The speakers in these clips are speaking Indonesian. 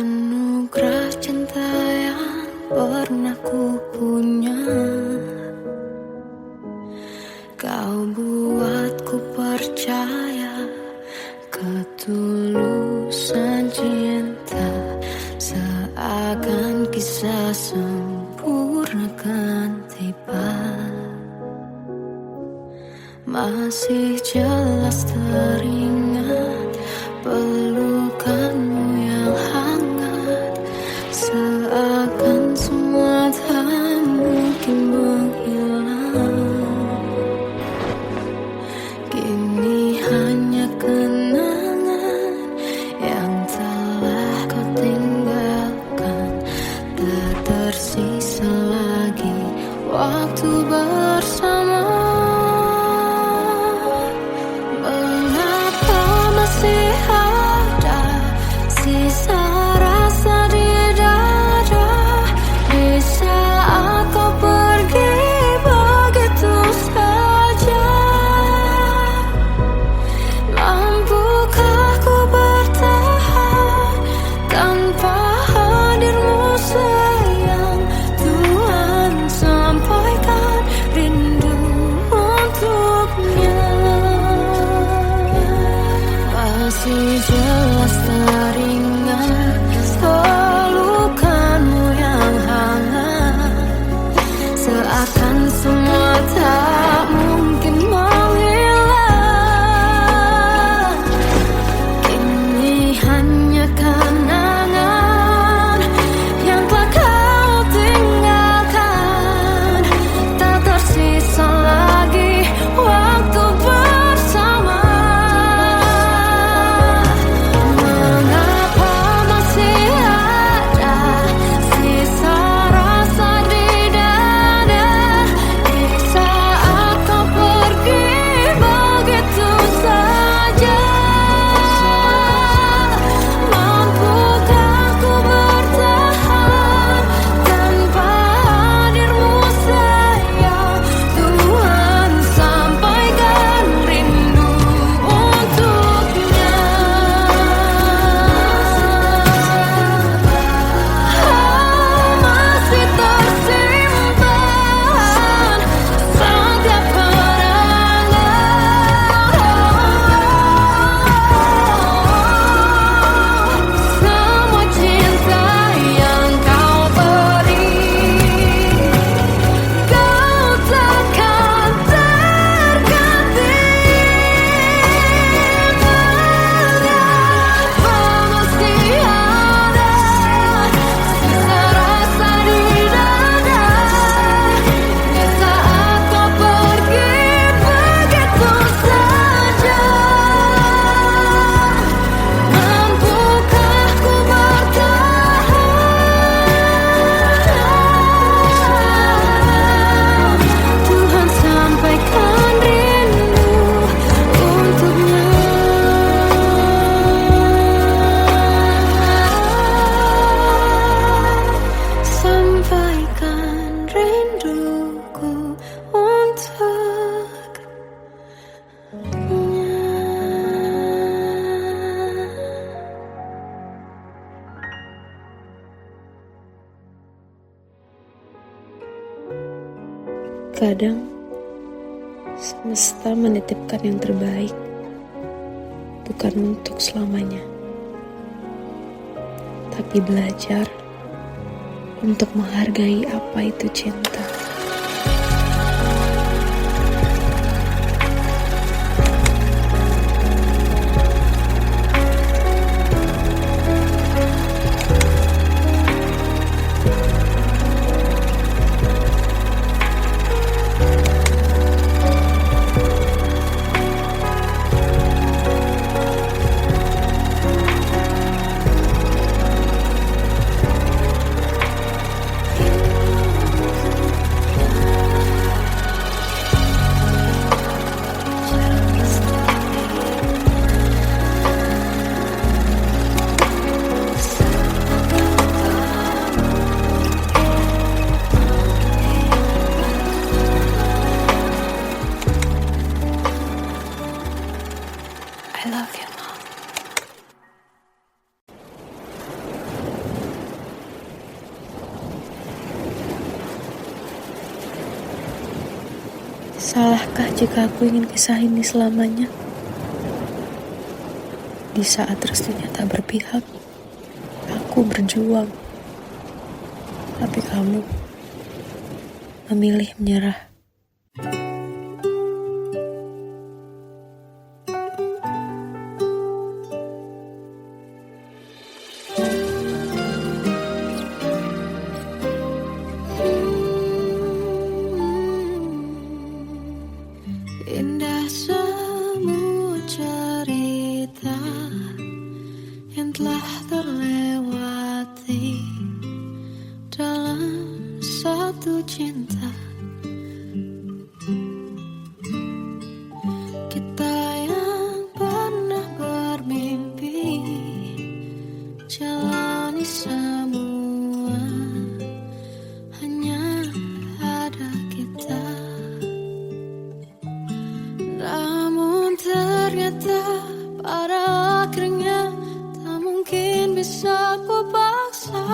anugerah cinta yang pernah ku punya. Kau buatku percaya ketulusan cinta, seakan kisah sempurna kan tiba. Masih jelas teringat pelukanmu yang hangat, seakan semua tak mungkin menghilang. Kini hanya kenangan yang telah kau tinggalkan, tak tersisa lagi waktu bersama. Mengapa masih ada sisa rasa di dada di saat kau pergi begitu saja? Mampukah ku bertahan tanpa hadirmu sayang? Tuhan, sampaikan rindu untuknya. Masih jelas teringat pelukanmu yang hangat, seakan semua tak mungkin menghilang. Kini hanya kenangan yang telah kau tinggalkan, tak tersisa lagi waktu bersama. Mengapa masih ada sisa rasa di dada di saat kau pergi begitu saja? Mampukah ku bertahan tanpa hadirmu sayang? Tuhan, sampaikan rindu untuknya. Masih tersimpan setiap kenangan, semua cinta yang kau beri. Kau takkan terganti. Mengapa masih ada sisa rasa di dada di saat kau pergi begitu saja? Mampukah ku bertahan? Tuhan, sampaikan rindu untuknya. Sampaikan rinduku untuknya. Kadang semesta menitipkan yang terbaik, bukan untuk selamanya, tapi belajar untuk menghargai apa itu cinta. Salahkah jika aku ingin kisah ini selamanya? Di saat restunya tak berpihak, aku berjuang. Tapi kamu memilih menyerah. Indah semua cerita yang telah terlewati dalam satu cinta. Kita yang pernah bermimpi jalani semua, hanya ada kita. Namun ternyata pada akhirnya tak mungkin bisa ku paksa.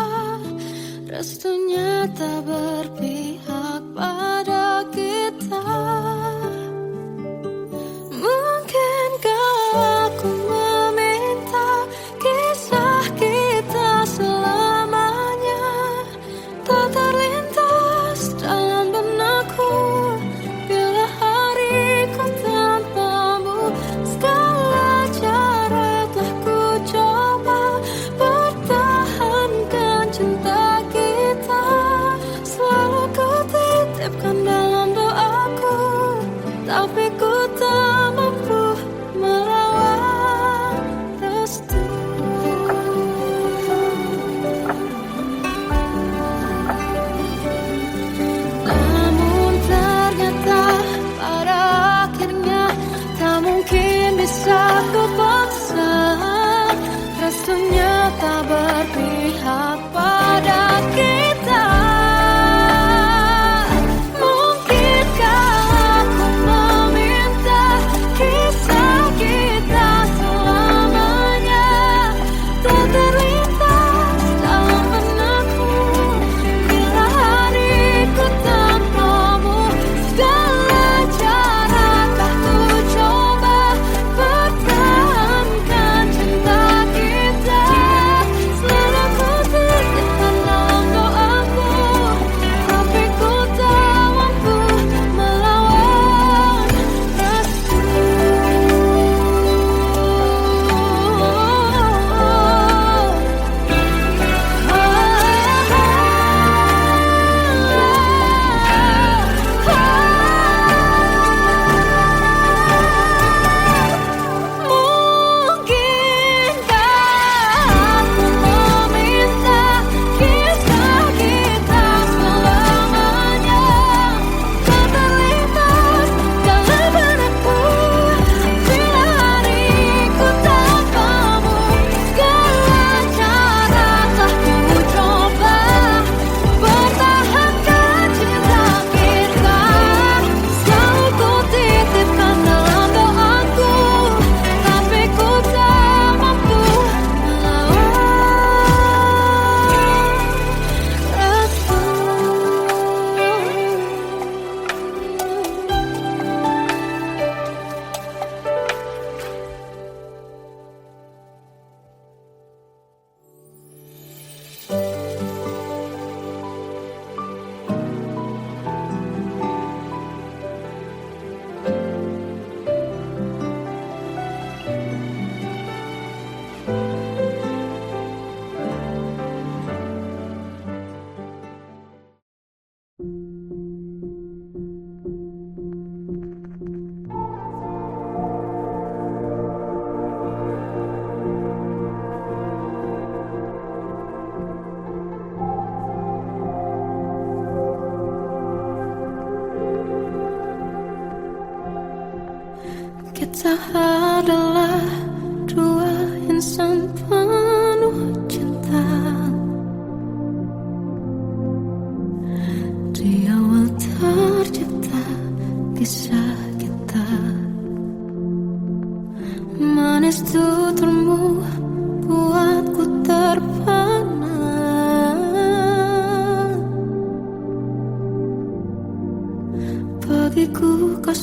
Restunya tak berpihak pada kita. Mungkinkah aku meminta kisah kita selamanya tak terlintas dalam benakku bila hariku tanpamu. Segala cara telah ku coba pertahankan cinta kita. Selalu ku titipkan dalam doaku, tapi ku tak mampu merawat restu. Namun ternyata pada akhirnya tak mungkin bisa ku paksa. Restunya tak berpihak pada kita. Mungkinkah aku meminta kisah kita selamanya tak terlintas dalam benakku bila hariku tanpamu. Segala cara telah ku coba pertahankan cinta kita. Selalu ku titipkan dalam doaku, tapi ku tak mampu melawan restu. Mungkinkah aku meminta kisah kita selamanya tak terlintas dalam benakku bila hariku tanpamu. Segala cara telah ku coba pertahankan cinta kita. Selalu ku titipkan dalam doaku, tapi ku tak mampu melawan restu. Kita adalah dua insan penuh cinta. Di awal tercipta kisah kita. Manis tuturmu buatku terpana. Bagiku kau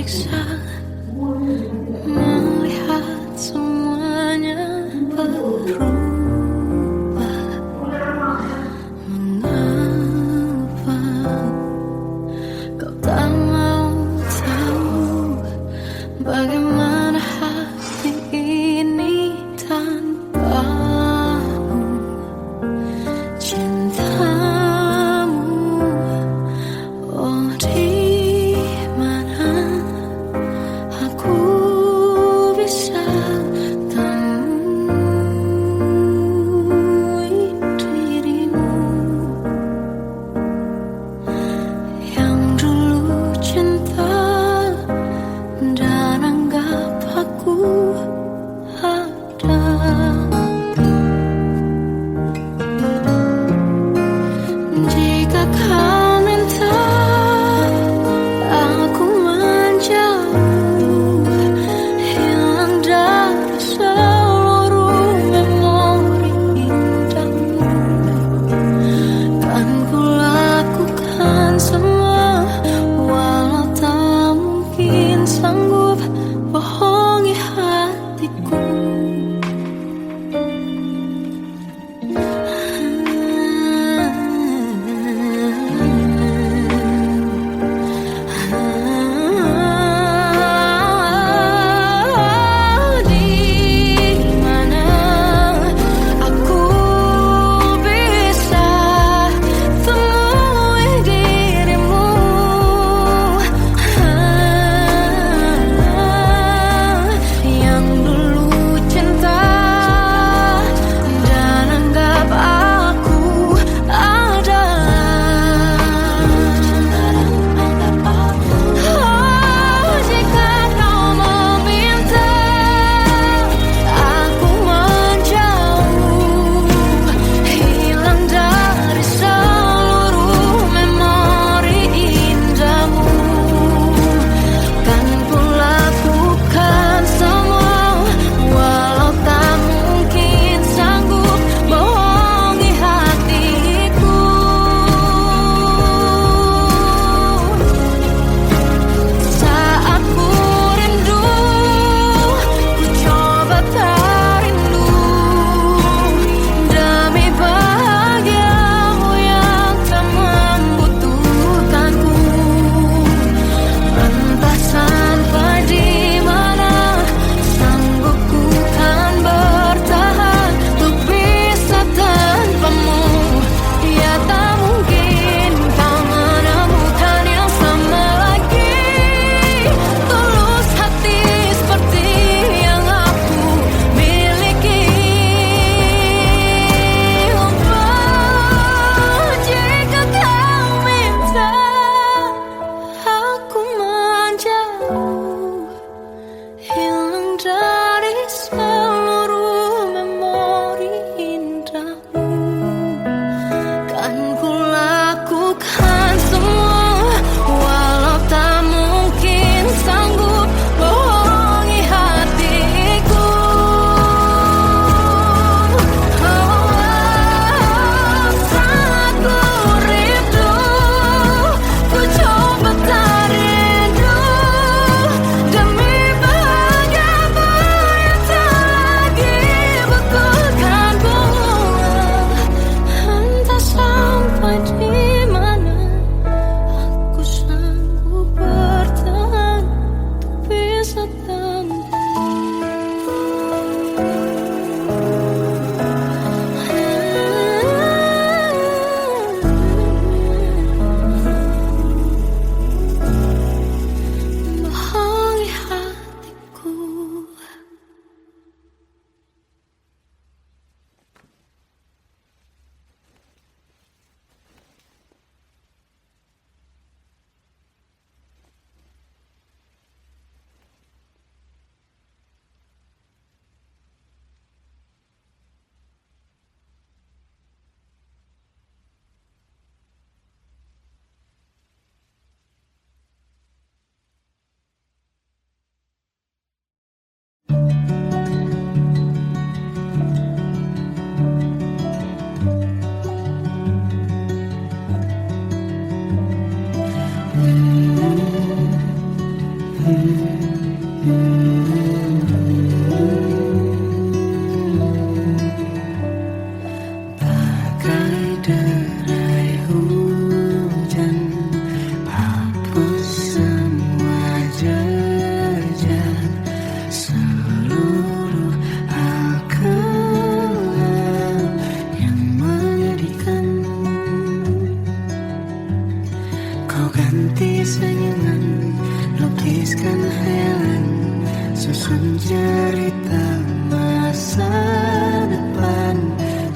tersiksa melihat semuanya berubah. Mengapa kau tak mau tahu bagaimana hati ini tanpamu? Cintamu, oh di mana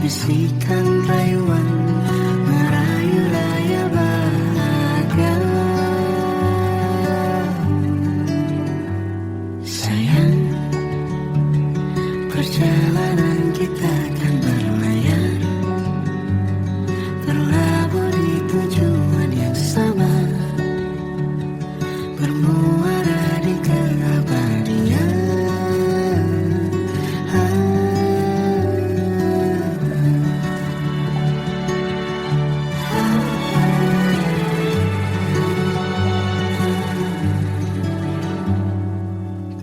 bisikan rayuan merayu raya bahagia. Sayang, perjalanan kita akan berlayar, berlabuh di tujuan yang sama, bermuara di keabadian.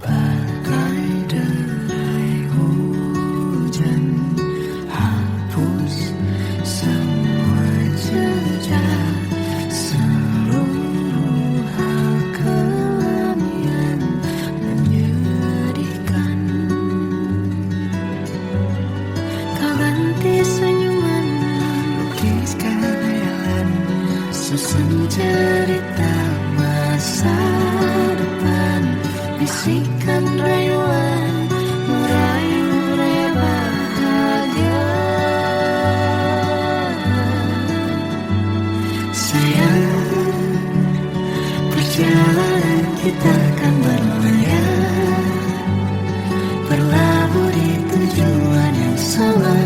Bagai derai hujan, hapus semua jejak, seluruh hal kelam yang menyedihkan. Kau ganti senyuman, lukiskan hayalan, susun cerita masa depan, bisikan rayuan merayu raya bahagia. Sayang, perjalanan kita akan berlayar, berlabuh di tujuan yang sama,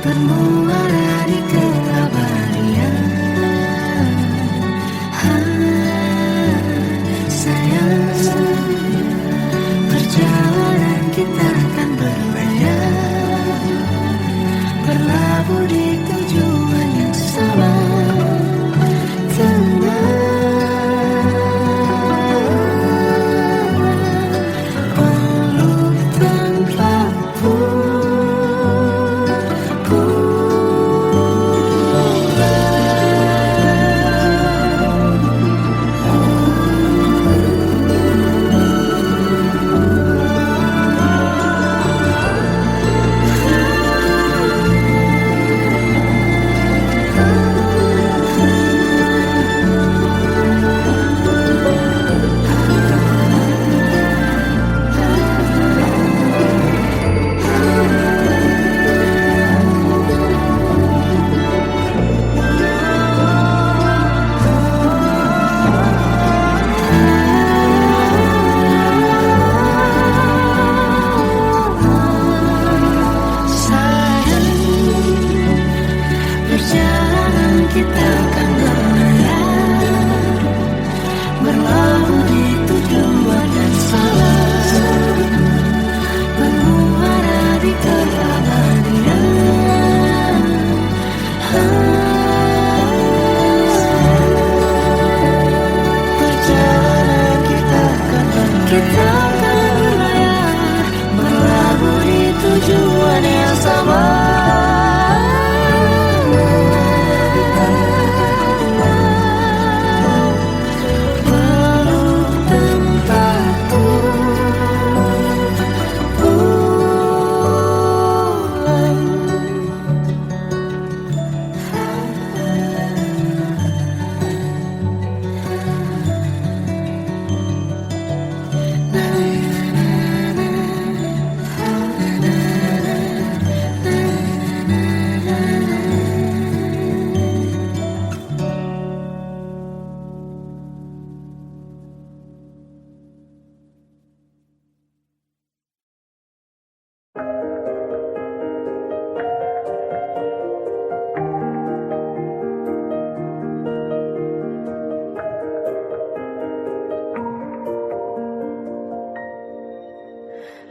bermuara di keabadian. Sayang, perjalanan kita akan berlayar, berlabuh di tujuan yang sama. Peluk tanpa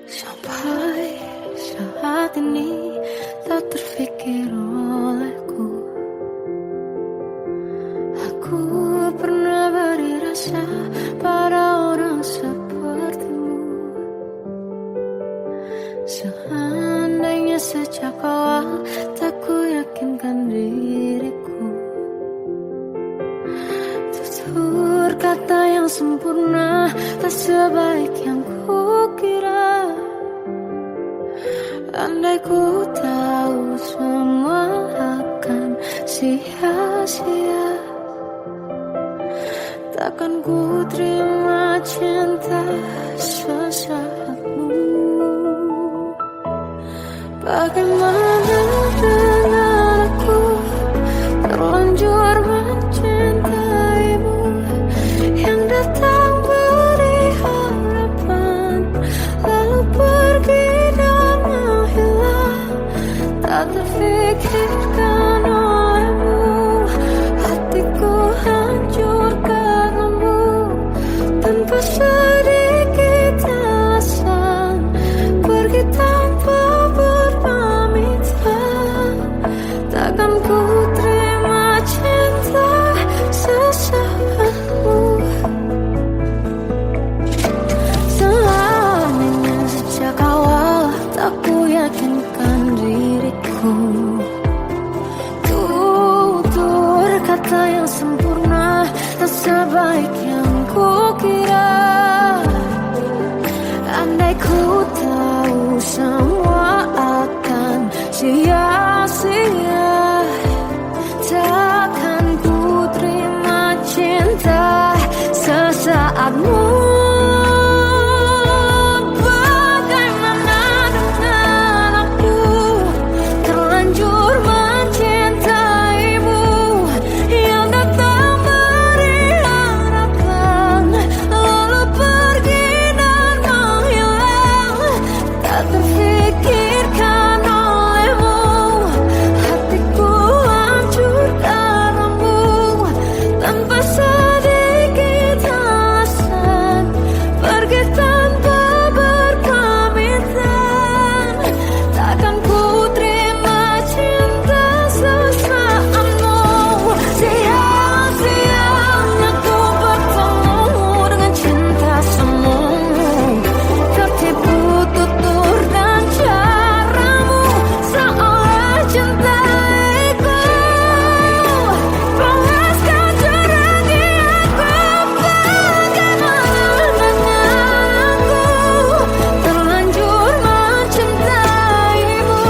Sampai saat ini tak terfikir olehku, aku pernah beri rasa pada orang sepertimu. Seandainya sejak awal tak ku yakinkan diriku, tutur kata yang sempurna tak sebaik yang kukira. Andai ku tahu semua akan sia-sia, takkan ku terima cinta sesaatmu. Bagaimana dengan aku, terlanjur mencintaimu, yang datang beri harapan, lalu pergi dan menghilang, tak terfikirkan olehmu. Hatiku hancur karenamu, tanpa sedikit alasan, pergi tanpa berpamitan. Takkan ku terima cinta sesaatmu. Selamanya sejak awal tak ku yakinkan diriku. Tutur kata yang sempurna tak sebaik yang ku kira. Andai ku tahu semua akan sia-sia, takkan ku terima cinta sesaatmu. Bagaimana dengan aku, terlanjur mencintaimu, yang datang beri harapan, lalu pergi dan menghilang, tak terfikirkan olehmu. Hatiku hancur karenamu, tanpa sedikit alasan, pergi tanpa berpamitan. Takkan ku terima cinta sesaatmu. Siang-siangnya ku bertemu dengan cinta semu, tertipu tutur dan caramu, seolah cintaiku. Panaskan jernih aku, bagaimana dengan aku, terlanjur mencintaimu,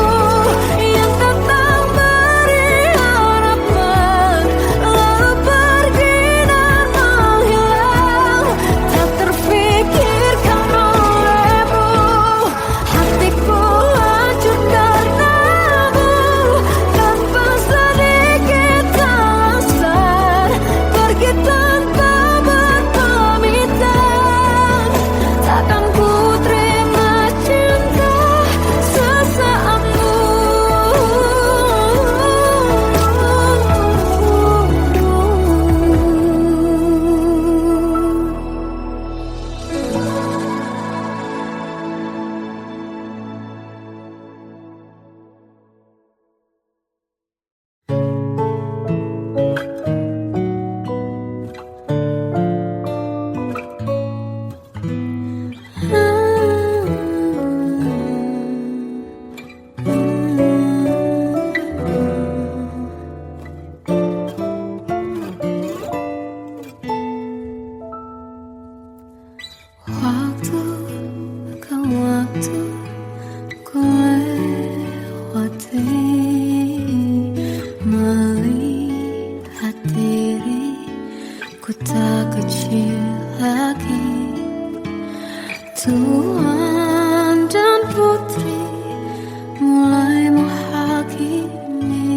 yang datang beri harapan, lalu pergi dan menghilang, tak terfikirkan olehmu. Hatiku hancur karenamu, tanpa sedikit alasan, pergi tanpa berpamitan. Takkan ku terima cinta sesaatmu. Waktu ke waktu ku lewati, melihat diri ku tak kecil lagi. Tuan dan putri mulai menghakimi,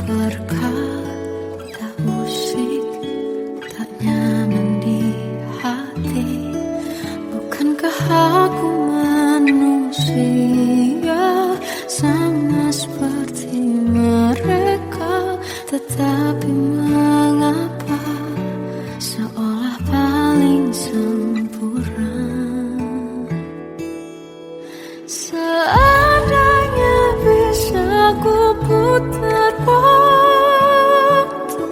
berkata musik tak nyaman di hati. Bukankah aku manusia sama seperti mereka, tetapi mengapa seolah paling sempurna? Seandainya bisa ku putar waktu,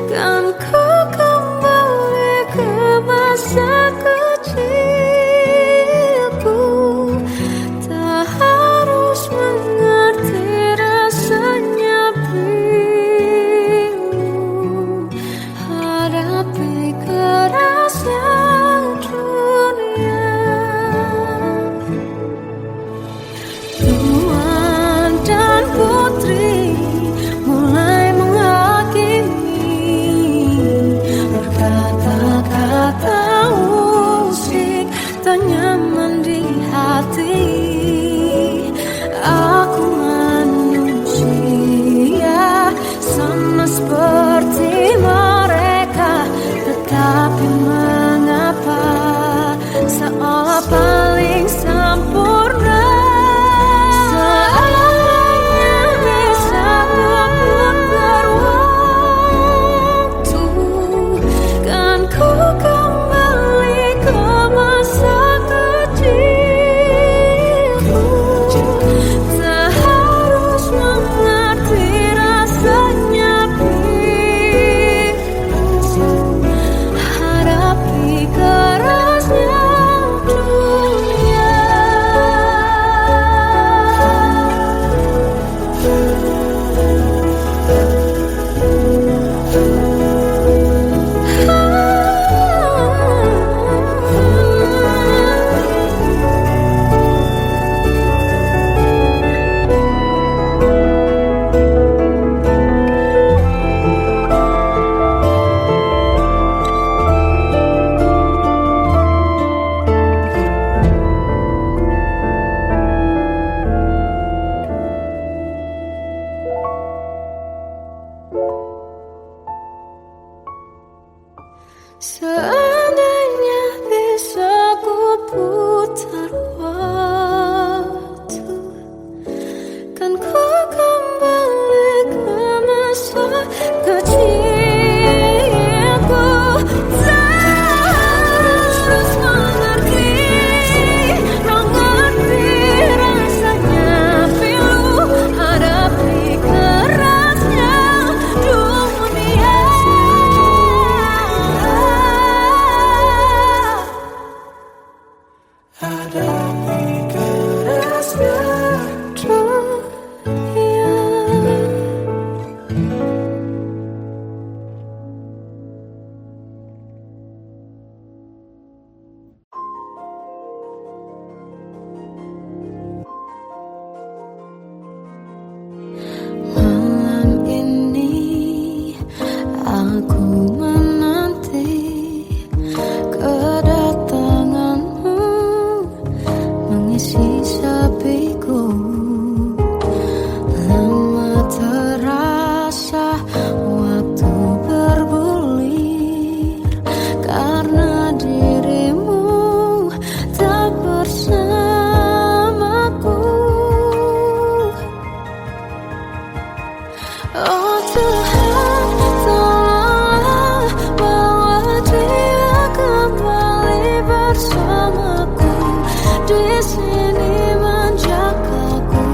kan ku kembali ke masa kecilku. Tak harus mengerti rasanya bingung, hadapi kerasnya dunia. Tuan dan putri mulai menghakimi, berkata-kata musik tak nyaman di hati. seperti mereka, tetapi mengapa seolah paling sempurna. Seandainya bisa memutar waktu, kan ku kembali ke masa kecilku. Tak harus mengerti rasanya biru, hadapi kerasnya dunia. Seandainya bisa ku putar waktu, kan ku kembali ke masa kecilku. Tak harus mengerti rasanya pilu, hadapi kerasnya dunia. Hadapi kerasnya dunia. Malam ini aku menanti kedatanganmu, mengisi sepiku. Lama terasa waktu bergulir, karena dirimu tak bersamaku. Oh Tuhan, tolonglah bawa dia kembali bersamaku. Di sini menjagaku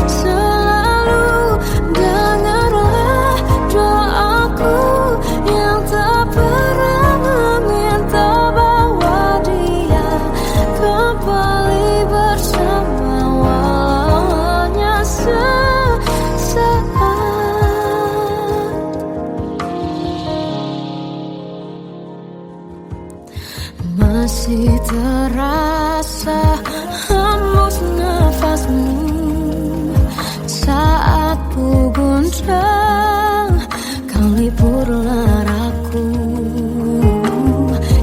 selalu. Dengarlah doaku yang tak pernah meminta, bawa dia kembali bersama, walau hanya sesaat. Masih terasa hembus nafasmu saat ku guncang, kau liburlah aku.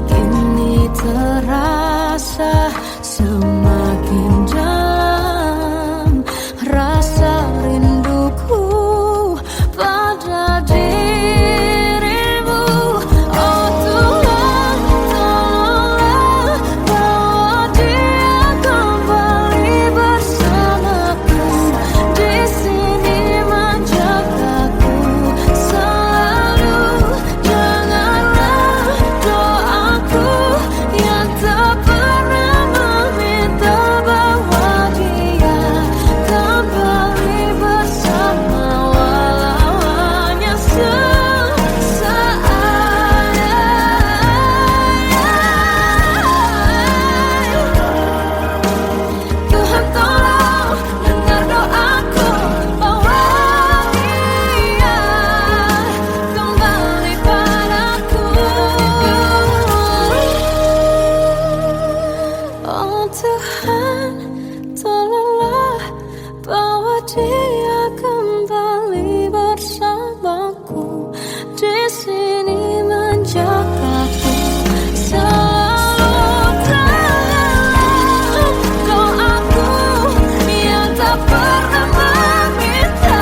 Kini terasa semakin dalam rasa rinduku pada dirimu. Oh Tuhan, tolonglah bawa dia kembali bersamaku. Di sini menjagaku selalu. Dengarlah doaku yang tak pernah meminta, bawa dia kembali bersama, walau hanya sesaat. Tuhan tolong dengar doaku, bawa dia kembali padaku. Oh Tuhan, tolonglah bawa dia kembali bersamaku. Di sini menjagaku selalu. Dengarlah doaku yang tak pernah meminta,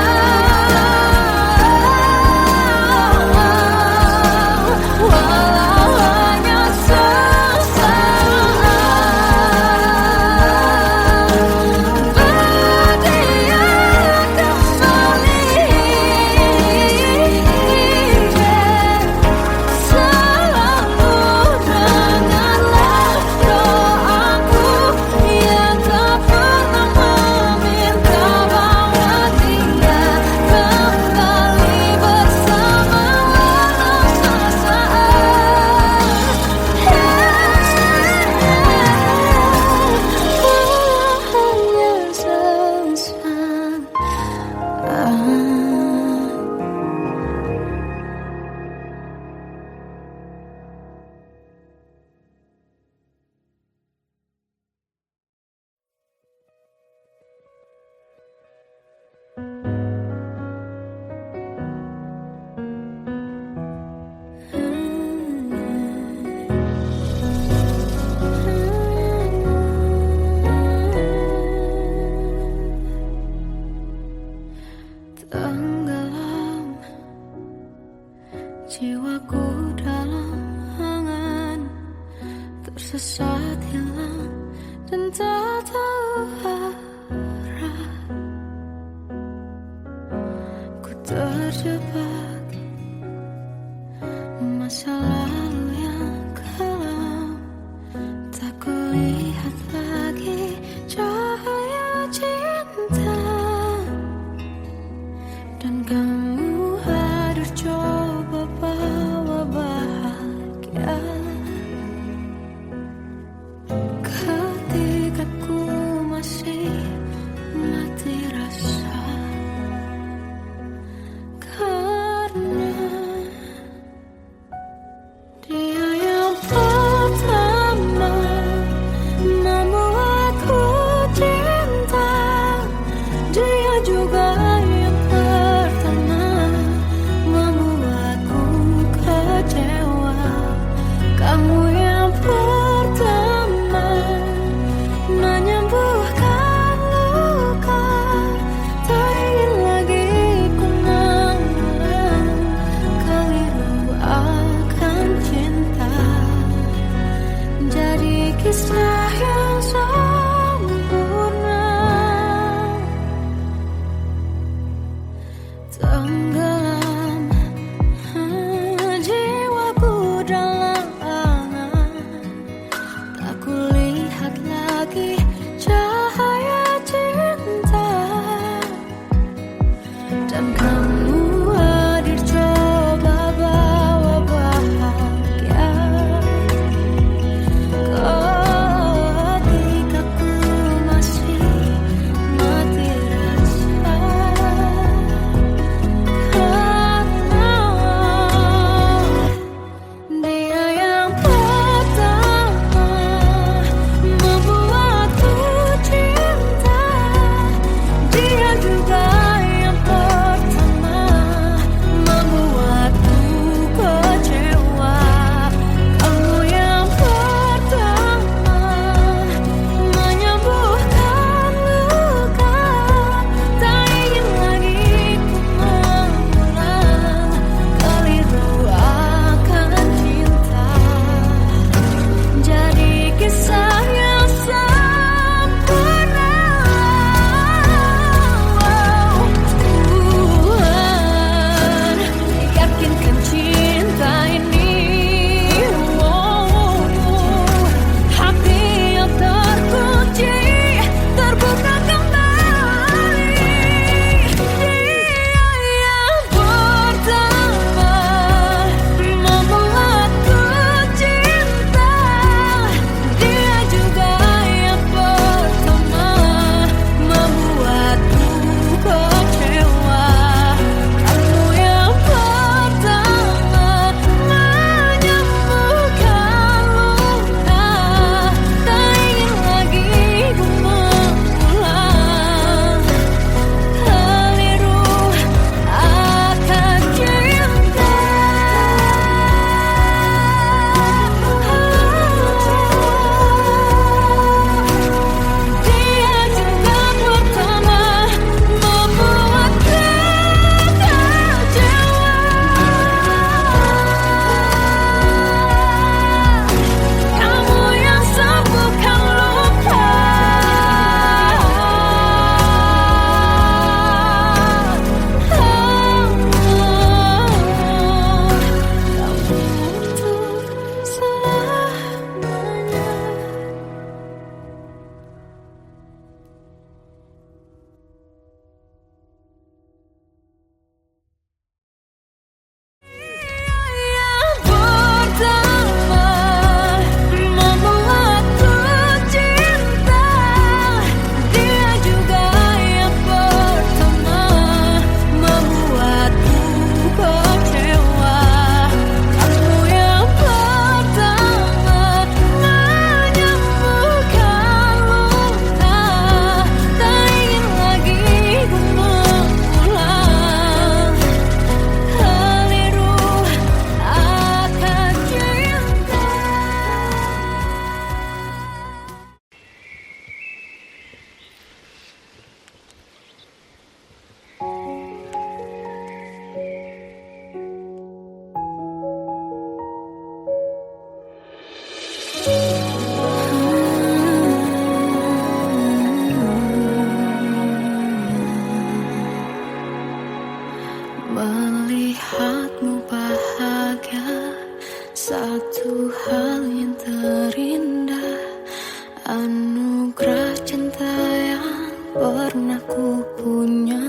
anugerah cinta yang pernah ku punya.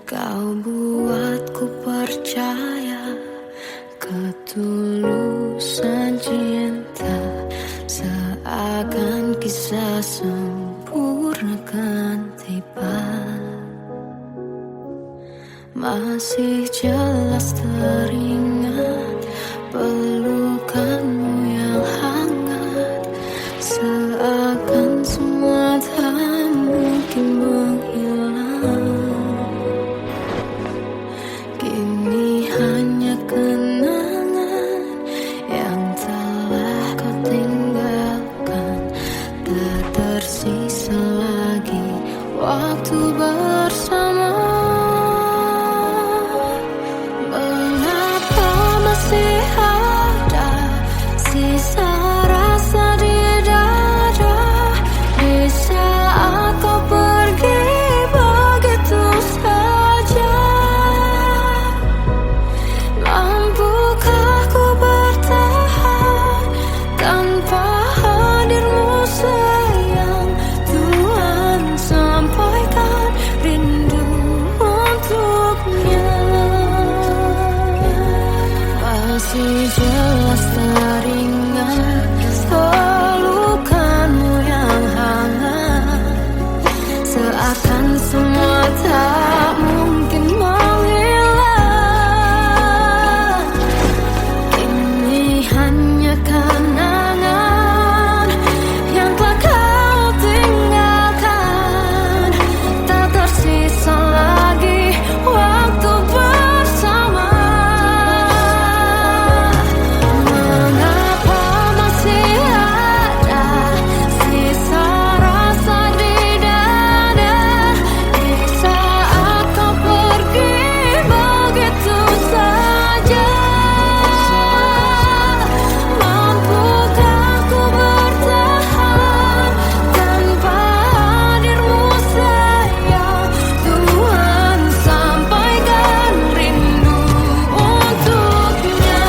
Kau buatku percaya ketulusan cinta, seakan kisah sempurna kan tiba. Masih jelas teringat pelukanmu yang hangat, seakan semua tak mungkin menghilang. Kini hanya kenangan yang telah kau tinggalkan, tak tersisa lagi waktu bersama. Mengapa masih ada sisa rasa di dada di saat kau pergi begitu saja? Mampukah ku bertahan tanpa hadirmu sayang? Tuhan, sampaikan rindu untuknya. Masih jelas teringat pelukanmu yang hangat, seakan semua tak mungkin menghilang. Ini hanya kenangan yang telah kau tinggalkan, tak tersisa lagi waktu bersama. Mengapa masih ada sisa rasa di dada di saat kau pergi begitu saja? Mampukah ku bertahan tanpa hadirmu sayang? Tuhan, sampaikan rindu untuknya.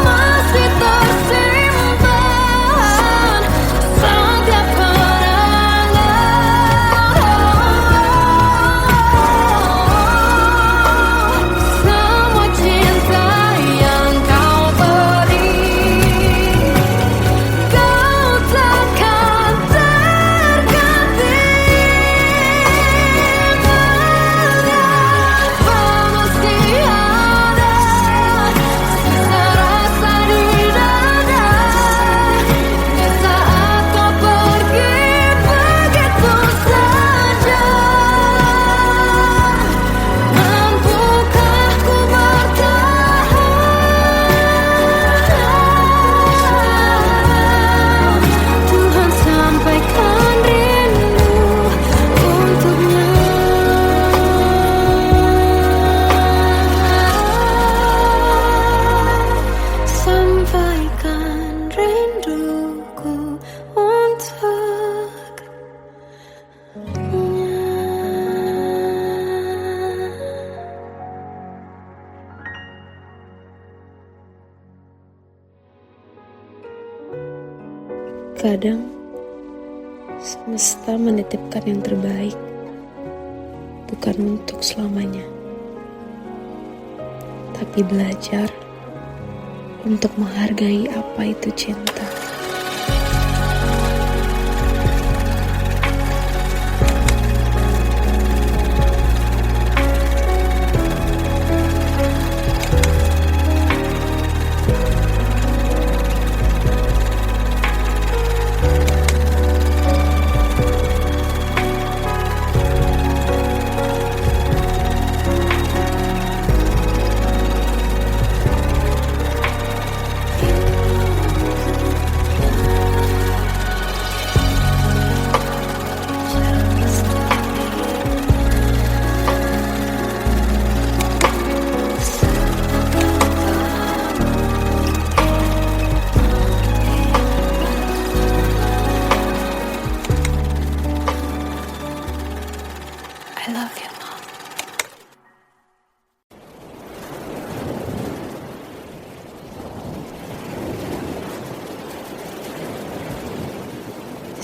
Masih tersimpan setiap kenangan, semua cinta yang kau beri. Kau takkan terganti. Mengapa masih ada sisa rasa di dada di saat kau pergi begitu saja? Mampukah ku bertahan? Tuhan, sampaikan rindu untuknya. Sampaikan rinduku untuknya. Kadang semesta menitipkan yang terbaik, bukan untuk selamanya, tapi belajar untuk menghargai apa itu cinta.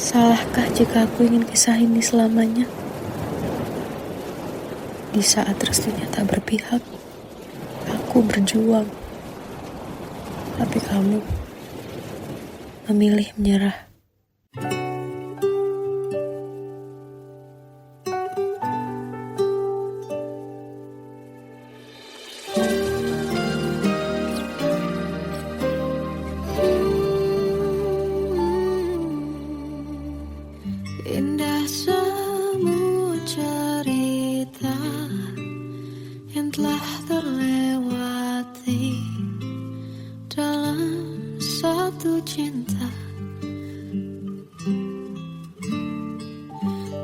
Salahkah jika aku ingin kisah ini selamanya? Di saat restunya tak berpihak, aku berjuang. Tapi kamu memilih menyerah. Indah semua cerita yang telah terlewati dalam satu cinta.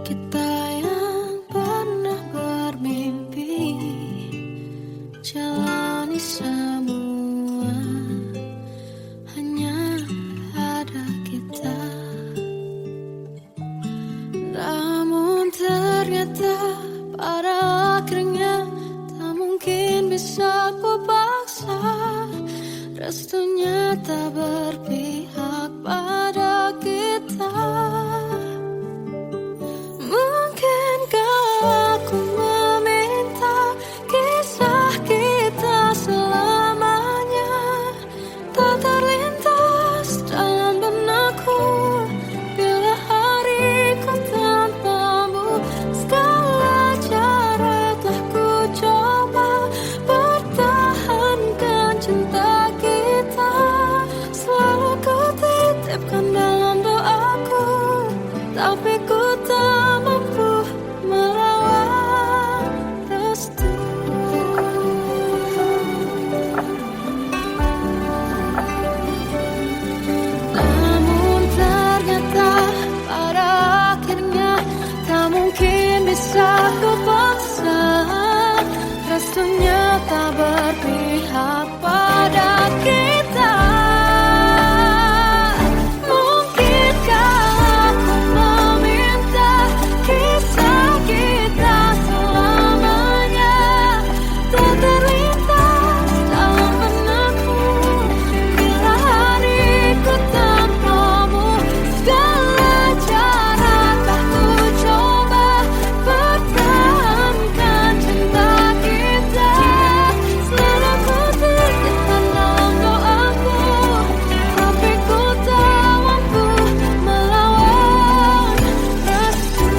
Kita yang pernah bermimpi jalani semua, hanya ada kita. Namun ternyata pada akhirnya tak mungkin bisa ku paksa. Restunya tak berpihak pada kita. Mungkinkah aku meminta kisah kita selamanya tak terlintas dalam benakku bila hariku tanpamu. Segala cara telah ku coba pertahankan cinta kita. Selalu ku titipkan dalam doaku, tapi ku tak mampu melawan restu. Namun ternyata pada akhirnya tak mungkin bisa ku paksa. Restunya tak berpihak pada kita. Mungkinkah aku meminta kisah kita selamanya tak terlintas dalam benakku bila hariku tanpamu. Segala cara telah ku coba pertahankan cinta kita. Selalu ku titipkan dalam doaku, tapi ku tak mampu melawan restu.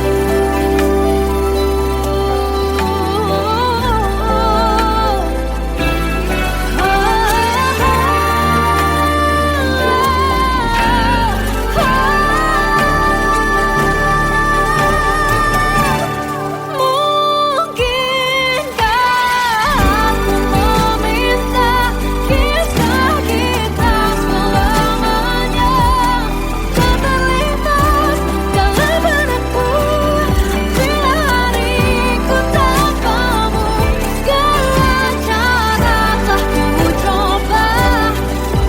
Mungkinkah aku meminta kisah kita selamanya tak terlintas dalam benakku bila hariku tanpamu. Segala cara telah ku coba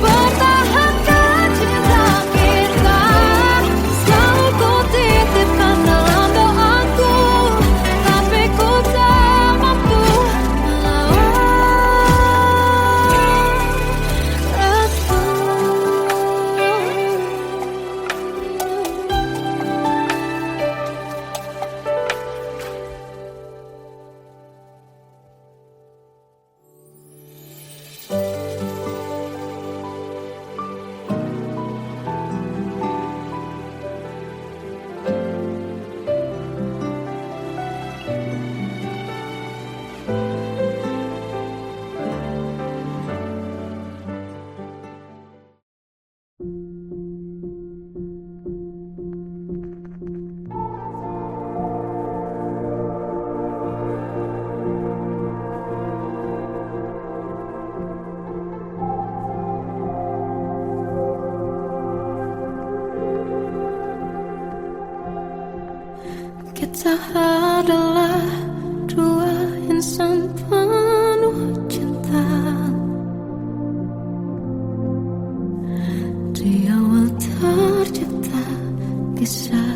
pertahankan cinta kita. Selalu ku titipkan dalam doaku, tapi ku tak mampu melawan Kita adalah dua insan penuh cinta. Di awal tercipta kisah